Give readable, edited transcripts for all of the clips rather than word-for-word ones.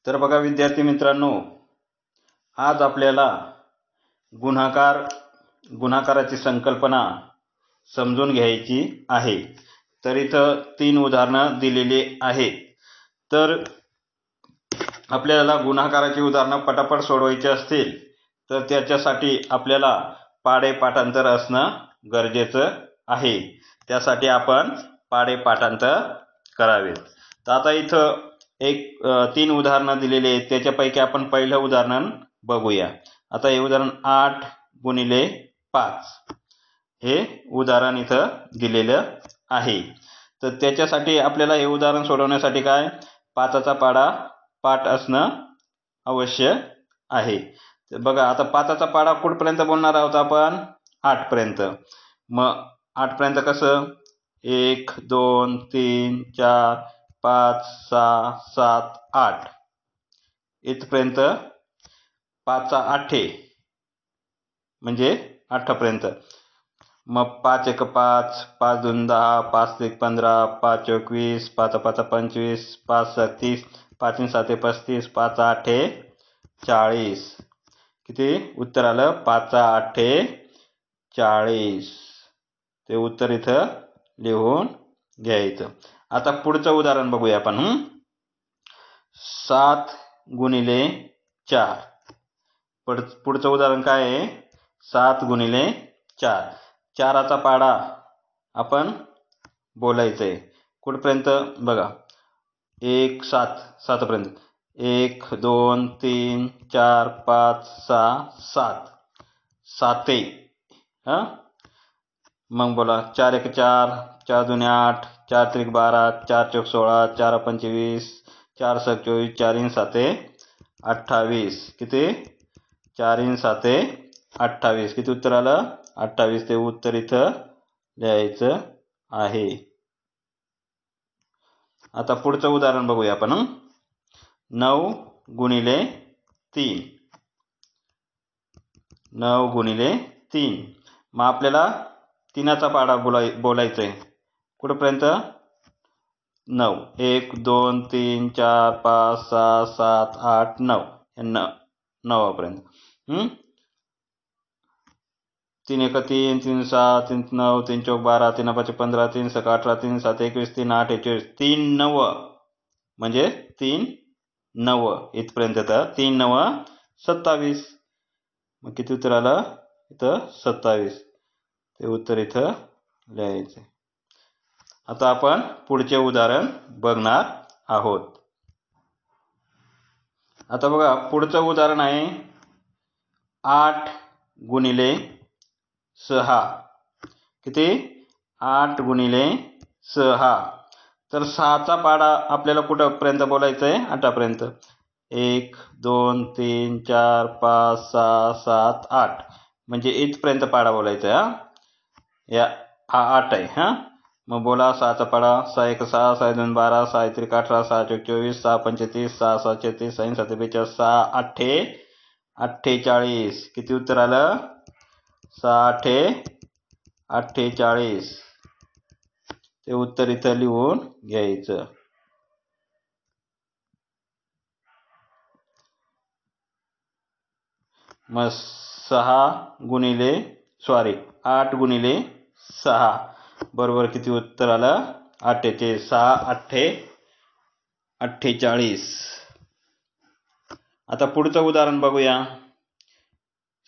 तर बघा विद्यार्थी मित्रांनो, आज आपल्याला गुणाकाराची संकल्पना समजून घ्यायची आहे। तर इथं 3 उदाहरणं दिलेली आहेत। तर आपल्याला गुणाकाराची उदाहरणं पटापट सोडवायची असतील तर त्याच्यासाठी आपल्याला पाढे पाठांतर असणं गरजेचं आहे। त्यासाठी आपण पाढे पाठांतर करावे। तर आता इथं 3 उदाहरणं दिलेली आहेत। त्याच्यापैकी आपण पहिलं उदाहरण बघूया। आता हे उदाहरण 8 गुणिले 5 हे उदाहरण इथं दिलेलं आहे। तर त्याच्यासाठी आपल्याला हे उदाहरण सोडवण्यासाठी काय 5चा पाढा पाठ असणं आवश्यक आहे। तर बघा आता 5चा पाढा कुठपर्यंत बोलणार आहोत आपण 8 पर्यंत। मग 8 पर्यंत कसं 1 2 3 4 5 6 7 8 इथपर्यंत 5चा आठे म्हणजे 8 पर्यंत। मग 5 1 5 5 2 10 5 1 15 5 21 5 5 25 5 6 30 5 7 35 5 8 40 किती उत्तर आलं 5 8 40। ते उत्तर इथं लिहून घ्यायचं। आता पुढचं उदाहरण बघूया आपण 7 गुणिले 4। पुढचं उदाहरण काय आहे 7 गुणिले 4। 4चा पाढा आपण बोलायचंय कुठपर्यंत बघा 1 7 पर्यंत 1 2 3 4 5 6 7 साते मग बोला 4 1 4 4 2 8 4 3 12 4 4 16 4 5 20 4 6 24 4 7 28 किती 4 7 28 किती उत्तर आलं 28। ते उत्तर इथं लिहायचं आहे। आता पुढचं उदाहरण बघूया आपण 9 गुणिले 3। 9 गुणिले 3 मग आपल्याला 3चा पाढा बोलायचंय कुठपर्यंत 9 1 2 3 4 5 6 7 8 9 9पर्यंत 3 1 3 3 7 3 9 3 4 12 3 5 15 3 6 18 3 7 21 3 8 21 3 9 म्हणजे 3 9 इथपर्यंत तर 3 9 27 मग किती उत्तर आलं इथं 27। ते उत्तर इथं लिहायचं। आता आपण पुढचे उदाहरण बघणार आहोत। आता बघा पुढचं उदाहरण आहे 8 गुणिले 6 किती 8 गुणिले 6। तर 6चा पाढा आपल्याला कुठपर्यंत बोलायचंय 8 पर्यंत 1 2 3 4 5 6 7 8 म्हणजे इथपर्यंत पाढा बोलायचा हा 8 आहे मग बोला 6चा पाढा 6 1 6 6 2 12 6 3 18 6 4 24 6 5 30 6 6 36 6 7 42 6 8 48 किती उत्तर आलं 6 8 48। ते उत्तर इथं लिहून घ्यायचं। मग 8 गुणिले 6 बरोबर किती उत्तर आलं 8 6 8 48। आता पुढचं उदाहरण बघूया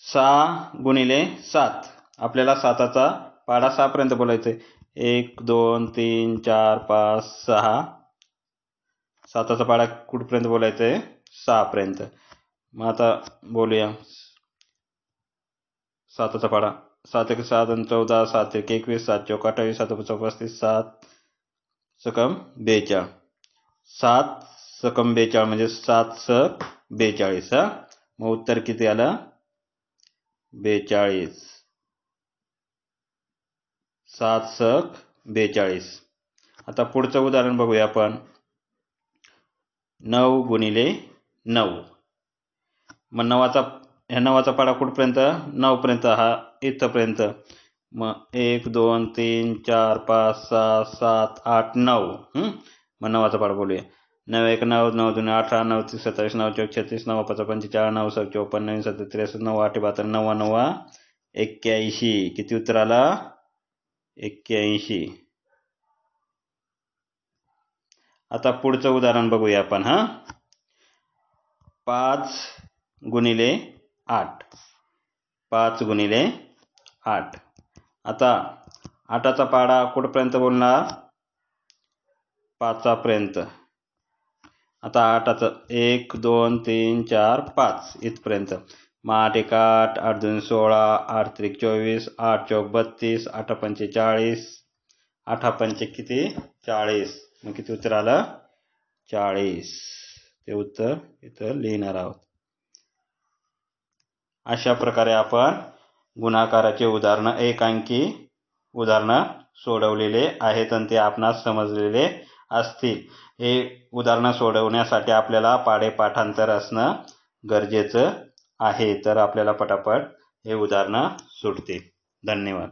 6 गुणिले 7। आपल्याला 7चा पाढा 6 पर्यंत बोलायचंय 1 2 3 4 5 6 7चा पाढा कुठपर्यंत बोलायचंय 6 पर्यंत। मग आता बोलूया 7चा पाढा 7 1 6 2 14 7 1 21 7 4 28 7 5 35 7 सकम 42 7 सकम 42 म्हणजे 7 सक 42 मग उत्तर किती आलं 42 7 सक 42। आता पुढचं उदाहरण बघूया आपण 9 गुणिले 9। मग 9चा पाढा कुठपर्यंत 9 पर्यंत हा इथपर्यंत मग 1 2 3 4 5 6 7 8 9 मग 9चा पाढा बोलूया 9 1 9 9 2 18 9 3 27 9 4 36 9 5 45 9 6 54 9 7 63 9 8 72 9 9 81. किती उत्तर आला? 81. आता पुढचं उदाहरण बघूया आपण. 5 गुणिले 8. 5 गुणिले 8. आता 8चा पाडा कुठपर्यंत बोलणार? 5 पर्यंत. आता 8चं 1 2 3 4 5 इथपर्यंत. मग 8 1 8, 8 2 16, 8 3 24, 8 4 32, 8 5 40, 8 5 किती? 40. मग किती उत्तर आलं? 40. ते उत्तर इथं लिहिणार आहोत. अशा प्रकारे आपण गुणाकाराचे उदाहरण, एक अंकी उदाहरणं सोडवलेले आहेत आणि ते आपणास समजलेले असतील. हे उदाहरणं सोडवण्यासाठी आपल्याला पाढे पाठांतर असणं गरजेचं आहे, तर आपल्याला पटापट हे उदाहरणं सुटतील. धन्यवाद.